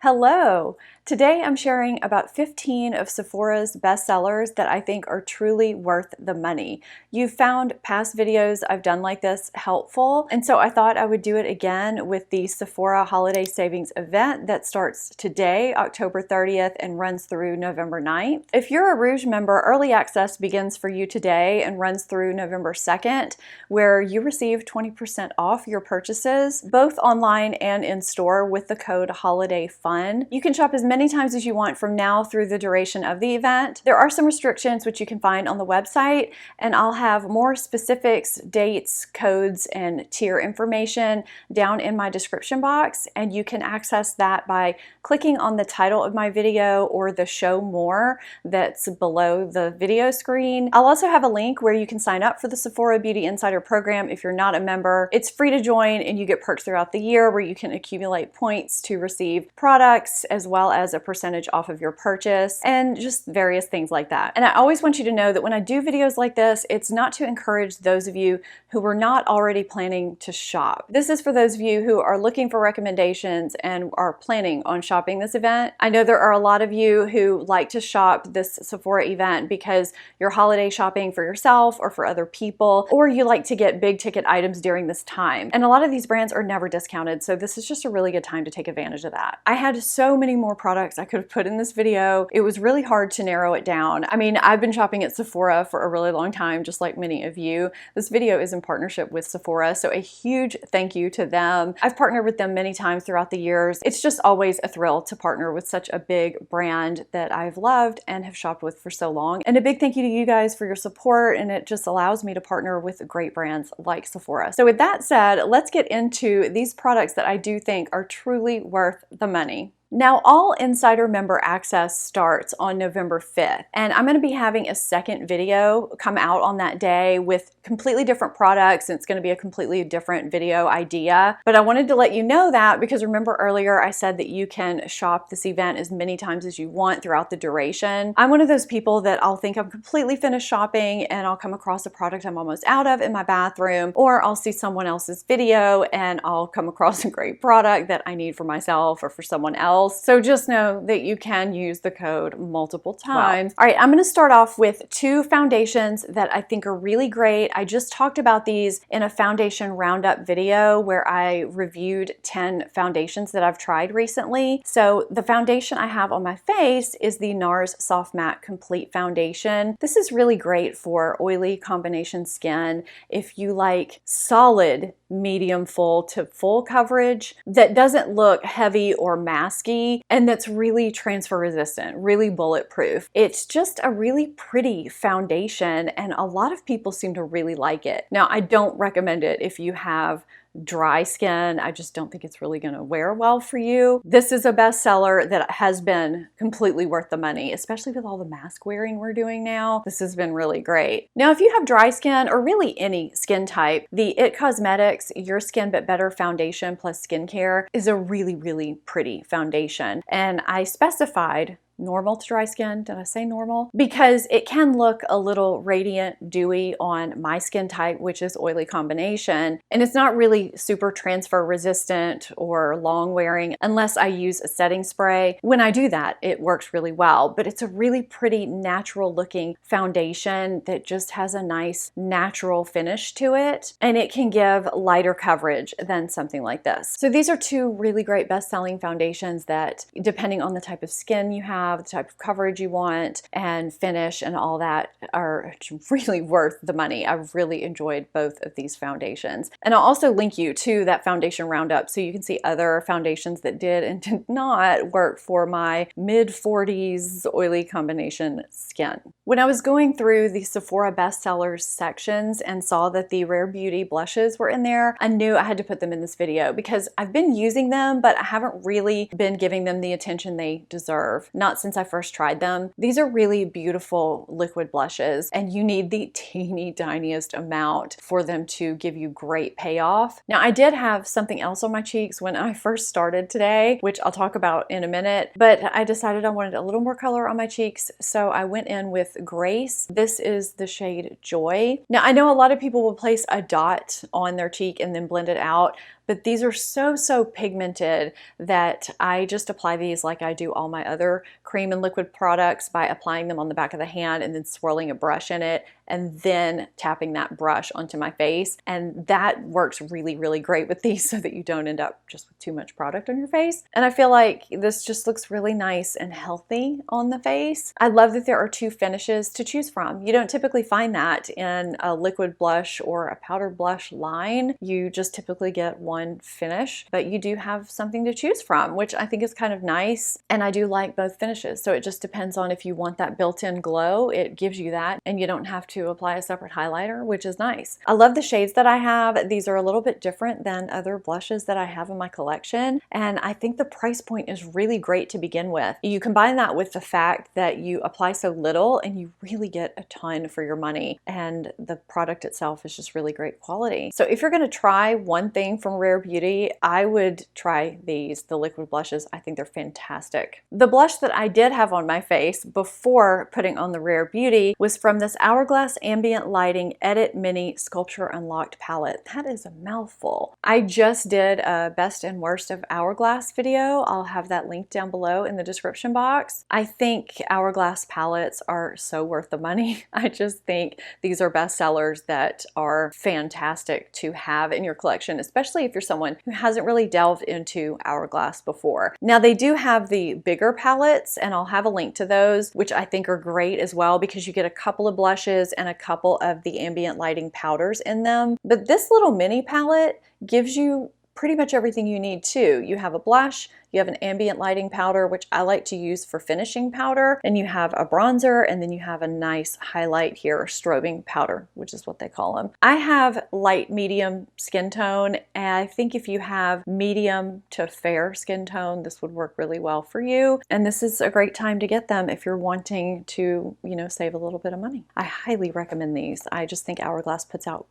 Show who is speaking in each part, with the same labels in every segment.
Speaker 1: Hello! Today I'm sharing about 15 of Sephora's bestsellers that I think are truly worth the money. You've found past videos I've done like this helpful, and so I thought I would do it again with the Sephora Holiday Savings event that starts today, October 30th, and runs through November 9th. If you're a Rouge member, early access begins for you today and runs through November 2nd, where you receive 20% off your purchases, both online and in store, with the code HOLIDAYFUN. You can shop as many times as you want from now through the duration of the event. There are some restrictions which you can find on the website, and I'll have more specifics, dates, codes, and tier information down in my description box, and you can access that by clicking on the title of my video or the show more that's below the video screen. I'll also have a link where you can sign up for the Sephora Beauty Insider program if you're not a member. It's free to join, and you get perks throughout the year where you can accumulate points to receive products as well as a percentage off of your purchase and just various things like that. And I always want you to know that when I do videos like this, it's not to encourage those of you who were not already planning to shop. This is for those of you who are looking for recommendations and are planning on shopping this event. I know there are a lot of you who like to shop this Sephora event because you're holiday shopping for yourself or for other people, or you like to get big ticket items during this time. And a lot of these brands are never discounted, so this is just a really good time to take advantage of that. I had so many more products I could have put in this video. It was really hard to narrow it down. I mean, I've been shopping at Sephora for a really long time, just like many of you. This video is in partnership with Sephora, so a huge thank you to them. I've partnered with them many times throughout the years. It's just always a thrill to partner with such a big brand that I've loved and have shopped with for so long. And a big thank you to you guys for your support, and it just allows me to partner with great brands like Sephora. So with that said, let's get into these products that I do think are truly worth the money. Now, all Insider member access starts on November 5th, and I'm going to be having a second video come out on that day with completely different products, and it's going to be a completely different video idea. But I wanted to let you know that because remember earlier I said that you can shop this event as many times as you want throughout the duration. I'm one of those people that I'll think I'm completely finished shopping and I'll come across a product I'm almost out of in my bathroom, or I'll see someone else's video and I'll come across a great product that I need for myself or for someone else. So just know that you can use the code multiple times. Wow. All right, I'm going to start off with two foundations that I think are really great. I just talked about these in a foundation roundup video where I reviewed 10 foundations that I've tried recently. So the foundation I have on my face is the NARS Soft Matte Complete Foundation. This is really great for oily combination skin. If you like solid medium full to full coverage that doesn't look heavy or masky and that's really transfer resistant, really bulletproof. It's just a really pretty foundation and a lot of people seem to really like it. Now, I don't recommend it if you have dry skin. I just don't think it's really going to wear well for you. This is a bestseller that has been completely worth the money, especially with all the mask wearing we're doing now. This has been really great. Now, if you have dry skin or really any skin type, the IT Cosmetics Your Skin But Better Foundation Plus Skincare is a really, really pretty foundation. And I specified normal to dry skin. Did I say normal? Because it can look a little radiant, dewy on my skin type, which is oily combination. And it's not really super transfer resistant or long wearing unless I use a setting spray. When I do that, it works really well, but it's a really pretty natural looking foundation that just has a nice natural finish to it. And it can give lighter coverage than something like this. So these are two really great best-selling foundations that, depending on the type of skin you have, the type of coverage you want and finish and all that, are really worth the money. I've really enjoyed both of these foundations. And I'll also link you to that foundation roundup so you can see other foundations that did and did not work for my mid-40s oily combination skin. When I was going through the Sephora bestsellers sections and saw that the Rare Beauty blushes were in there, I knew I had to put them in this video because I've been using them, but I haven't really been giving them the attention they deserve. Not since I first tried them. These are really beautiful liquid blushes, and you need the teeny tiniest amount for them to give you great payoff. Now, I did have something else on my cheeks when I first started today, which I'll talk about in a minute, but I decided I wanted a little more color on my cheeks, so I went in with Grace. This is the shade Joy. Now, I know a lot of people will place a dot on their cheek and then blend it out, but these are so pigmented that I just apply these like I do all my other cream and liquid products by applying them on the back of the hand and then swirling a brush in it and then tapping that brush onto my face. And that works really great with these so that you don't end up just with too much product on your face. And I feel like this just looks really nice and healthy on the face. I love that there are two finishes to choose from. You don't typically find that in a liquid blush or a powder blush line. You just typically get one finish, but you do have something to choose from, which I think is kind of nice. And I do like both finishes. So it just depends on if you want that built-in glow, it gives you that, and you don't have to apply a separate highlighter, which is nice. I love the shades that I have. These are a little bit different than other blushes that I have in my collection, and I think the price point is really great to begin with. You combine that with the fact that you apply so little and you really get a ton for your money, and the product itself is just really great quality. So if you're going to try one thing from Rare Beauty, I would try these, the liquid blushes. I think they're fantastic. The blush that I did have on my face before putting on the Rare Beauty was from this Hourglass Ambient Lighting Edit Mini Sculpture Unlocked palette. That is a mouthful. I just did a best and worst of Hourglass video. I'll have that linked down below in the description box. I think Hourglass palettes are so worth the money. I just think these are bestsellers that are fantastic to have in your collection, especially if you're someone who hasn't really delved into Hourglass before. Now they do have the bigger palettes, and I'll have a link to those, which I think are great as well because you get a couple of blushes and a couple of the ambient lighting powders in them. But this little mini palette gives you pretty much everything you need too. You have a blush, you have an ambient lighting powder, which I like to use for finishing powder, and you have a bronzer, and then you have a nice highlight here, or strobing powder, which is what they call them. I have light medium skin tone, and I think if you have medium to fair skin tone, this would work really well for you. And this is a great time to get them if you're wanting to, you know, save a little bit of money. I highly recommend these. I just think Hourglass puts out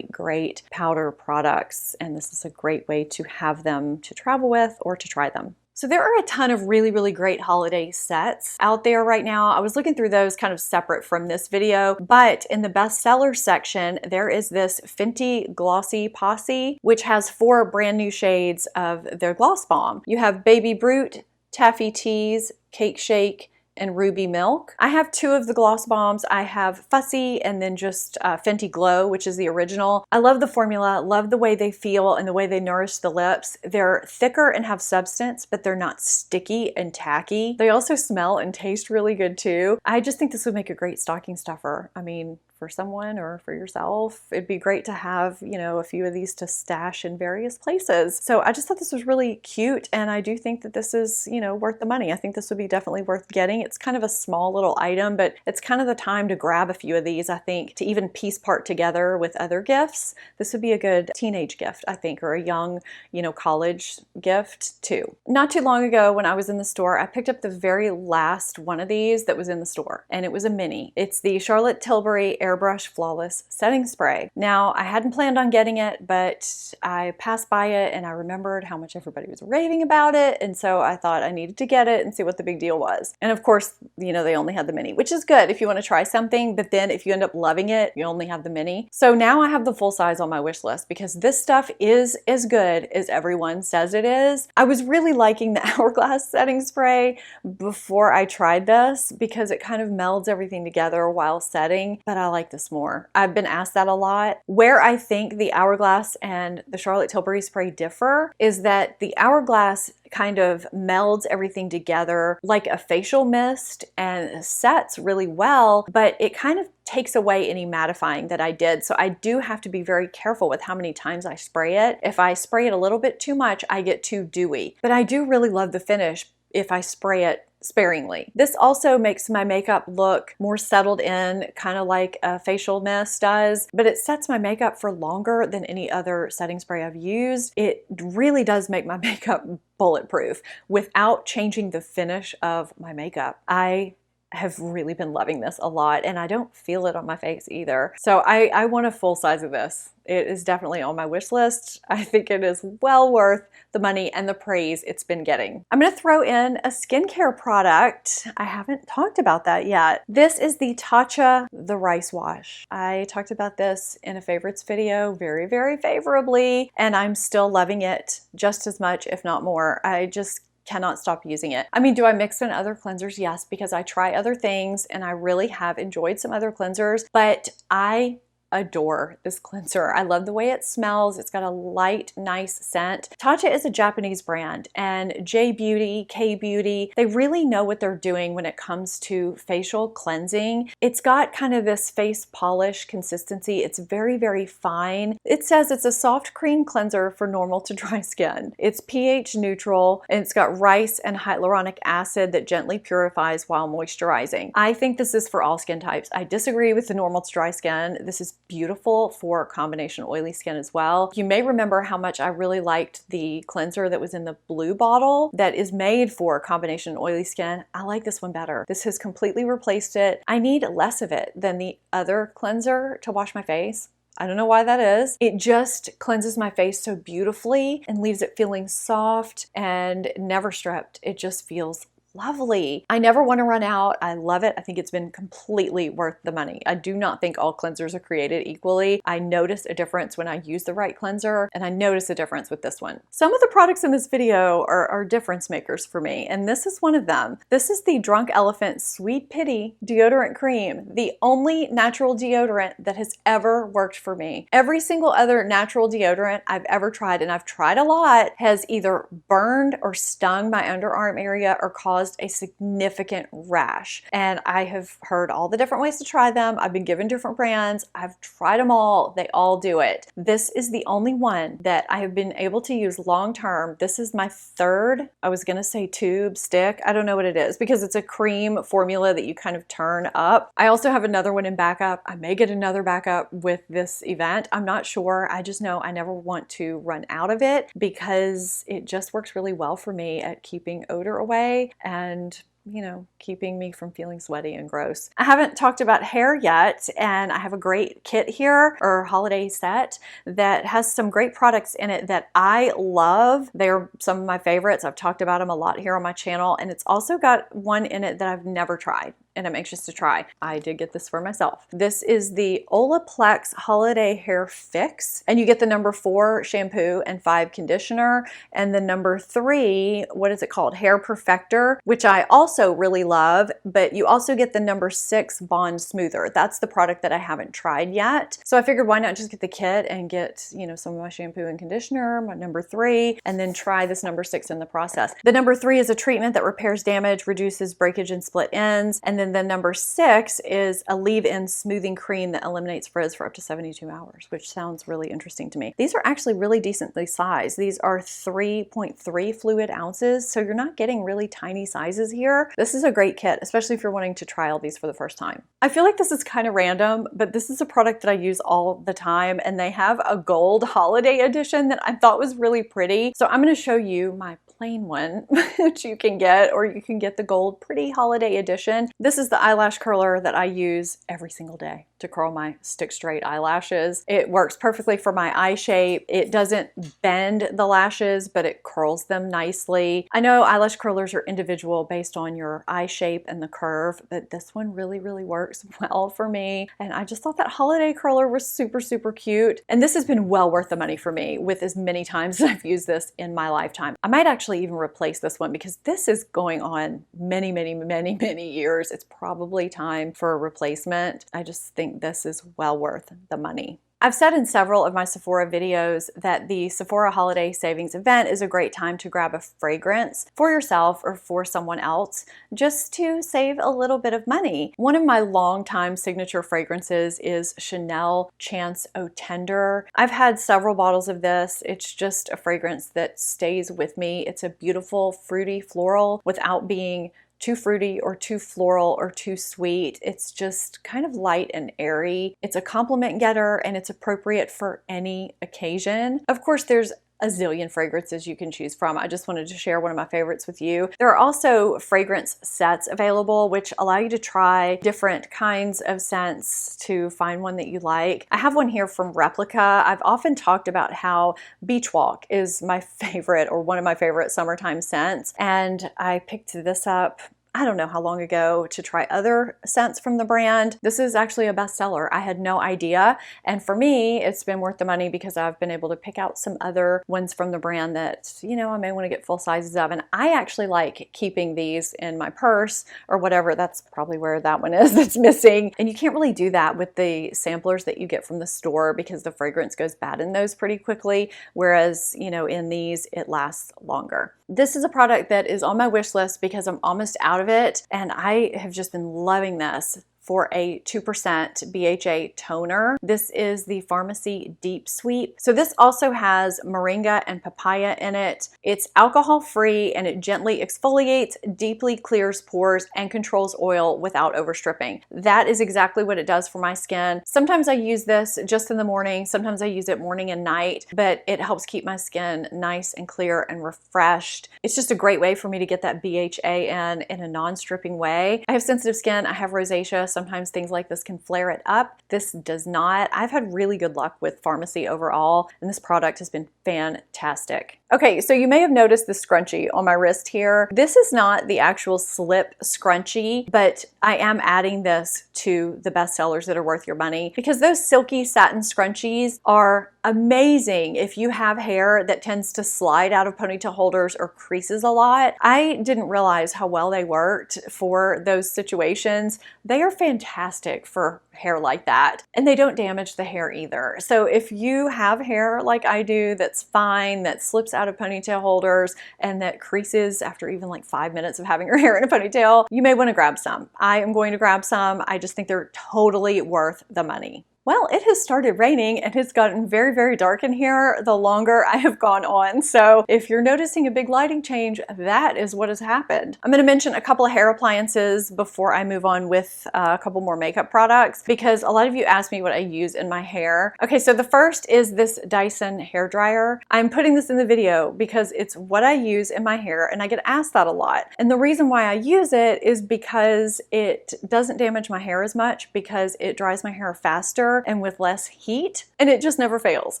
Speaker 1: great powder products, and this is a great way to have them to travel with or to try them. So there are a ton of really great holiday sets out there right now. I was looking through those kind of separate from this video, but in the bestseller section, there is this Fenty Glossy Posse, which has 4 brand new shades of their gloss bomb. You have Baby Brute, Taffy Tease, Cake Shake, and Ruby Milk. I have 2 of the gloss bombs. I have Fussy and then just Fenty Glow, which is the original. I love the formula, love the way they feel and the way they nourish the lips. They're thicker and have substance, but they're not sticky and tacky. They also smell and taste really good too. I just think this would make a great stocking stuffer. I mean, for someone or for yourself, it'd be great to have, you know, a few of these to stash in various places. So I just thought this was really cute, and I do think that this is, you know, worth the money. I think this would be definitely worth getting. It's kind of a small little item, but it's kind of the time to grab a few of these, I think, to even piece part together with other gifts. This would be a good teenage gift, I think, or a young, you know, college gift too. Not too long ago when I was in the store, I picked up the very last one of these that was in the store, and it was a mini. It's the Charlotte Tilbury Airbrush Flawless Setting Spray. Now, I hadn't planned on getting it, but I passed by it and I remembered how much everybody was raving about it, and so I thought I needed to get it and see what the big deal was. And of course, you know, they only had the mini, which is good if you want to try something, but then if you end up loving it, you only have the mini. So now I have the full size on my wish list because this stuff is as good as everyone says it is. I was really liking the Hourglass setting spray before I tried this because it kind of melds everything together while setting, but I like this more. I've been asked that a lot. Where I think the Hourglass and the Charlotte Tilbury spray differ is that the Hourglass kind of melds everything together like a facial mist and sets really well, but it kind of takes away any mattifying that I did. So I do have to be very careful with how many times I spray it. If I spray it a little bit too much, I get too dewy. But I do really love the finish if I spray it sparingly. This also makes my makeup look more settled in, kind of like a facial mist does, but it sets my makeup for longer than any other setting spray I've used. It really does make my makeup bulletproof without changing the finish of my makeup. I have really been loving this a lot, and I don't feel it on my face either. So I want a full size of this. It is definitely on my wish list. I think it is well worth the money and the praise it's been getting. I'm gonna throw in a skincare product. I haven't talked about that yet. This is the Tatcha the Rice Wash. I talked about this in a favorites video very, very favorably, and I'm still loving it just as much, if not more. I just cannot stop using it. I mean, do I mix in other cleansers? Yes, because I try other things and I really have enjoyed some other cleansers, but I adore this cleanser. I love the way it smells. It's got a light, nice scent. Tatcha is a Japanese brand, and J Beauty, K Beauty, they really know what they're doing when it comes to facial cleansing. It's got kind of this face polish consistency. It's very, very fine. It says it's a soft cream cleanser for normal to dry skin. It's pH neutral, and it's got rice and hyaluronic acid that gently purifies while moisturizing. I think this is for all skin types. I disagree with the normal to dry skin. This is beautiful for combination oily skin as well. You may remember how much I really liked the cleanser that was in the blue bottle that is made for combination oily skin. I like this one better. This has completely replaced it. I need less of it than the other cleanser to wash my face. I don't know why that is. It just cleanses my face so beautifully and leaves it feeling soft and never stripped. It just feels lovely. I never want to run out. I love it. I think it's been completely worth the money. I do not think all cleansers are created equally. I notice a difference when I use the right cleanser, and I notice a difference with this one. Some of the products in this video are difference makers for me, and this is one of them. This is the Drunk Elephant Sweet Pity Deodorant Cream, the only natural deodorant that has ever worked for me. Every single other natural deodorant I've ever tried, and I've tried a lot, has either burned or stung my underarm area or caused a significant rash. And I have heard all the different ways to try them. I've been given different brands. I've tried them all. They all do it. This is the only one that I have been able to use long term. This is my third, I was gonna say tube, stick. I don't know what it is because it's a cream formula that you kind of turn up. I also have another one in backup. I may get another backup with this event. I'm not sure. I just know I never want to run out of it because it just works really well for me at keeping odor away and, you know, keeping me from feeling sweaty and gross. I haven't talked about hair yet, and I have a great kit here, or holiday set, that has some great products in it that I love. They're some of my favorites. I've talked about them a lot here on my channel, and it's also got one in it that I've never tried, and I'm anxious to try. I did get this for myself. This is the Olaplex Holiday Hair Fix, and you get the number 4 shampoo and 5 conditioner, and the number 3, what is it called? Hair Perfector, which I also really love, but you also get the number 6 Bond Smoother. That's the product that I haven't tried yet. So I figured why not just get the kit and get, you know, some of my shampoo and conditioner, my number 3, and then try this number 6 in the process. The number 3 is a treatment that repairs damage, reduces breakage and split ends, and then the number 6 is a leave-in smoothing cream that eliminates frizz for up to 72 hours, which sounds really interesting to me. These are actually really decently sized. These are 3.3 fluid ounces, so you're not getting really tiny sizes here. This is a great kit, especially if you're wanting to try all these for the first time. I feel like this is kind of random, but this is a product that I use all the time, and they have a gold holiday edition that I thought was really pretty. So I'm going to show you my plain one, which you can get, or you can get the gold pretty holiday edition. This is the eyelash curler that I use every single day to curl my stick straight eyelashes. It works perfectly for my eye shape. It doesn't bend the lashes, but it curls them nicely. I know eyelash curlers are individual based on your eye shape and the curve, but this one really, really works well for me. And I just thought that holiday curler was super, super cute. And this has been well worth the money for me with as many times as I've used this in my lifetime. I might actually even replace this one because this is going on many, many, many, many years. It's probably time for a replacement. I just think this is well worth the money. I've said in several of my Sephora videos that the Sephora Holiday Savings event is a great time to grab a fragrance for yourself or for someone else just to save a little bit of money. One of my longtime signature fragrances is Chanel Chance Eau Tendre. I've had several bottles of this. It's just a fragrance that stays with me. It's a beautiful fruity floral without being too fruity or too floral or too sweet. It's just kind of light and airy. It's a compliment getter and it's appropriate for any occasion. Of course, there's a zillion fragrances you can choose from. I just wanted to share one of my favorites with you. There are also fragrance sets available, which allow you to try different kinds of scents to find one that you like. I have one here from Replica. I've often talked about how Beach Walk is my favorite, or one of my favorite summertime scents, and I picked this up I don't know how long ago to try other scents from the brand. This is actually a bestseller. I had no idea. And for me, it's been worth the money because I've been able to pick out some other ones from the brand that, you know, I may want to get full sizes of. And I actually like keeping these in my purse or whatever. That's probably where that one is that's missing. And you can't really do that with the samplers that you get from the store because the fragrance goes bad in those pretty quickly. Whereas, you know, in these, it lasts longer. This is a product that is on my wish list because I'm almost out of it, and I have just been loving this for a 2% BHA toner. This is the Pharmacy Deep Sweep. So this also has moringa and papaya in it. It's alcohol-free and it gently exfoliates, deeply clears pores, and controls oil without overstripping. That is exactly what it does for my skin. Sometimes I use this just in the morning, sometimes I use it morning and night, but it helps keep my skin nice and clear and refreshed. It's just a great way for me to get that BHA in a non-stripping way. I have sensitive skin, I have rosacea, sometimes things like this can flare it up. This does not. I've had really good luck with Pharmacy overall, and this product has been fantastic. Okay, so you may have noticed the scrunchie on my wrist here. This is not the actual slip scrunchie, but I am adding this to the bestsellers that are worth your money because those silky satin scrunchies are amazing if you have hair that tends to slide out of ponytail holders or creases a lot. I didn't realize how well they worked for those situations. They are fantastic for hair like that, and they don't damage the hair either. So if you have hair like I do that's fine, that slips out of ponytail holders and that creases after even like 5 minutes of having your hair in a ponytail, you may want to grab some. I am going to grab some. I just think they're totally worth the money. Well, it has started raining and it's gotten very, very dark in here the longer I have gone on. So if you're noticing a big lighting change, that is what has happened. I'm going to mention a couple of hair appliances before I move on with a couple more makeup products because a lot of you ask me what I use in my hair. Okay, so the first is this Dyson hair dryer. I'm putting this in the video because it's what I use in my hair and I get asked that a lot. And the reason why I use it is because it doesn't damage my hair as much because it dries my hair faster and with less heat, and it just never fails.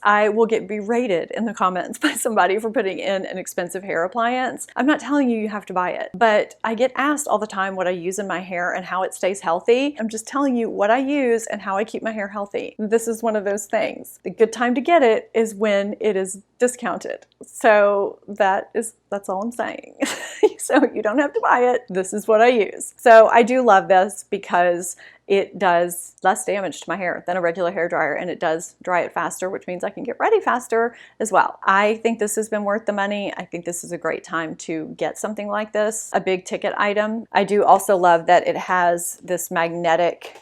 Speaker 1: I will get berated in the comments by somebody for putting in an expensive hair appliance. I'm not telling you you have to buy it, but I get asked all the time what I use in my hair and how it stays healthy. I'm just telling you what I use and how I keep my hair healthy. This is one of those things. The good time to get it is when it is discounted. So that's all I'm saying. So you don't have to buy it. This is what I use. So I do love this because it does less damage to my hair than a regular hair dryer, and it does dry it faster, which means I can get ready faster as well. I think this has been worth the money. I think this is a great time to get something like this, a big ticket item. I do also love that it has this magnetic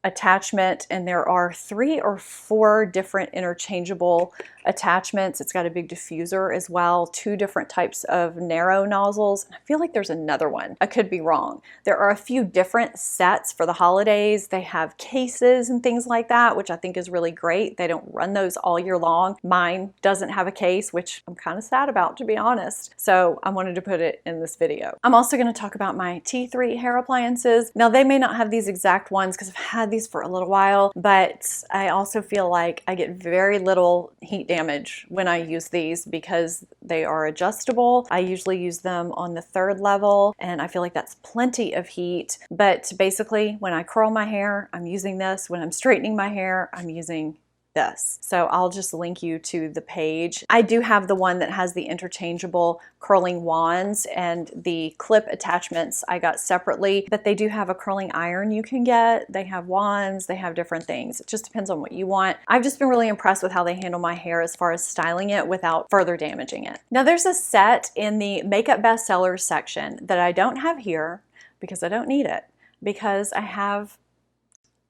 Speaker 1: attachment, and there are 3 or 4 different interchangeable attachments. It's got a big diffuser as well, 2 different types of narrow nozzles, and I feel like there's another one. I could be wrong. There are a few different sets for the holidays. They have cases and things like that, which I think is really great. They don't run those all year long. Mine doesn't have a case, which I'm kind of sad about, to be honest. So I wanted to put it in this video. I'm also going to talk about my T3 hair appliances. Now, they may not have these exact ones because I've had these for a little while, but I also feel like I get very little heat damage when I use these because they are adjustable. I usually use them on the 3rd level, and I feel like that's plenty of heat. But basically, when I curl my hair, I'm using this. When I'm straightening my hair, I'm using this. So I'll just link you to the page. I do have the one that has the interchangeable curling wands, and the clip attachments I got separately, but they do have a curling iron you can get. They have wands, they have different things. It just depends on what you want. I've just been really impressed with how they handle my hair as far as styling it without further damaging it. Now, there's a set in the makeup bestsellers section that I don't have here because I don't need it, because I have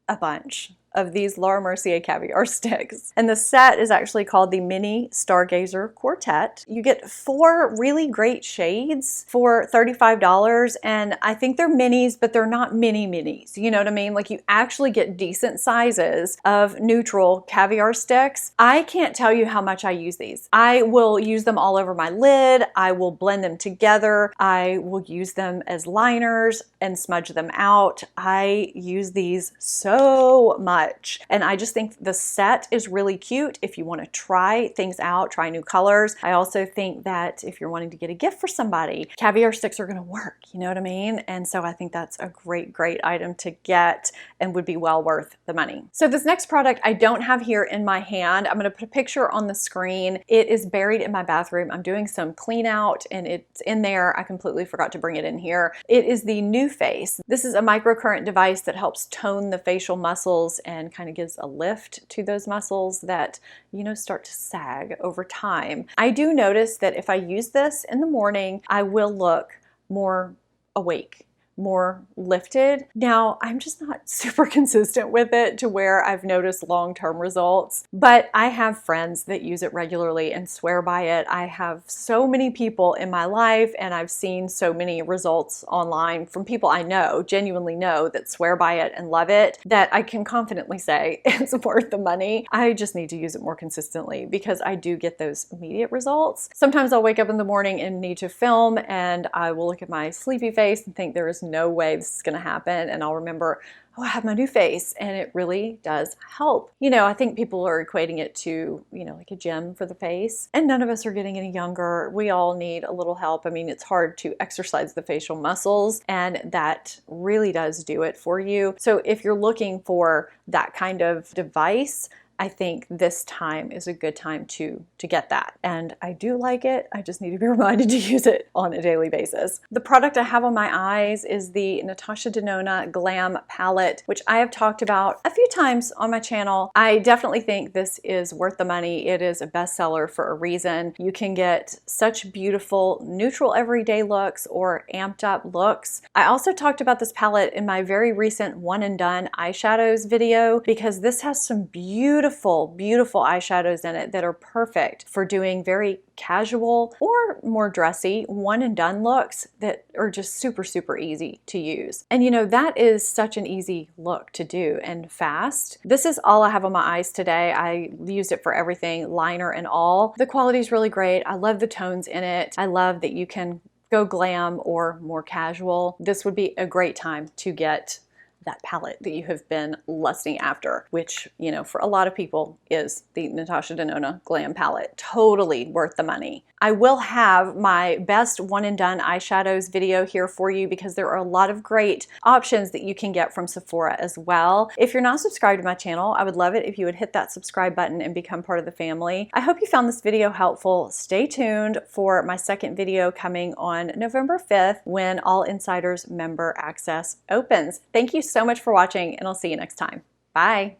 Speaker 1: a bunch. of these Laura Mercier Caviar sticks. And the set is actually called the Mini Stargazer Quartet. You get 4 really great shades for $35, and I think they're minis, but they're not mini minis. You know what I mean? Like, you actually get decent sizes of neutral caviar sticks. I can't tell you how much I use these. I will use them all over my lid. I will blend them together. I will use them as liners and smudge them out. I use these so much, and I just think the set is really cute if you want to try things out, try new colors. I also think that if you're wanting to get a gift for somebody, caviar sticks are going to work, you know what I mean? And so I think that's a great item to get and would be well worth the money. So this next product I don't have here in my hand. I'm going to put a picture on the screen. It is buried in my bathroom. I'm doing some clean out and it's in there. I completely forgot to bring it in here. It is the New Face. This is a microcurrent device that helps tone the facial muscles and kind of gives a lift to those muscles that, you know, start to sag over time. I do notice that if I use this in the morning, I will look more awake, more lifted. Now, I'm just not super consistent with it to where I've noticed long-term results, but I have friends that use it regularly and swear by it. I have so many people in my life, and I've seen so many results online from people I know, genuinely know, that swear by it and love it, that I can confidently say it's worth the money. I just need to use it more consistently because I do get those immediate results. Sometimes I'll wake up in the morning and need to film, and I will look at my sleepy face and think there is no way this is going to happen, and I'll remember, oh, I have my New Face, and it really does help. You know, I think people are equating it to, you know, like a gym for the face, and none of us are getting any younger. We all need a little help. I mean, it's hard to exercise the facial muscles, and that really does do it for you. So if you're looking for that kind of device, I think this time is a good time to get that. And I do like it. I just need to be reminded to use it on a daily basis. The product I have on my eyes is the Natasha Denona Glam Palette, which I have talked about a few times on my channel. I definitely think this is worth the money. It is a bestseller for a reason. You can get such beautiful neutral everyday looks or amped up looks. I also talked about this palette in my very recent one and done eyeshadows video because this has some beautiful eyeshadows in it that are perfect for doing very casual or more dressy one and done looks that are just super easy to use. And you know, that is such an easy look to do and fast. This is all I have on my eyes today. I used it for everything, liner and all. The quality is really great. I love the tones in it. I love that you can go glam or more casual. This would be a great time to get that palette that you have been lusting after, which, you know, for a lot of people is the Natasha Denona Glam Palette. Totally worth the money. I will have my best one and done eyeshadows video here for you because there are a lot of great options that you can get from Sephora as well. If you're not subscribed to my channel, I would love it if you would hit that subscribe button and become part of the family. I hope you found this video helpful. Stay tuned for my second video coming on November 5th when All Insiders member access opens. Thank you so much for watching, and I'll see you next time. Bye.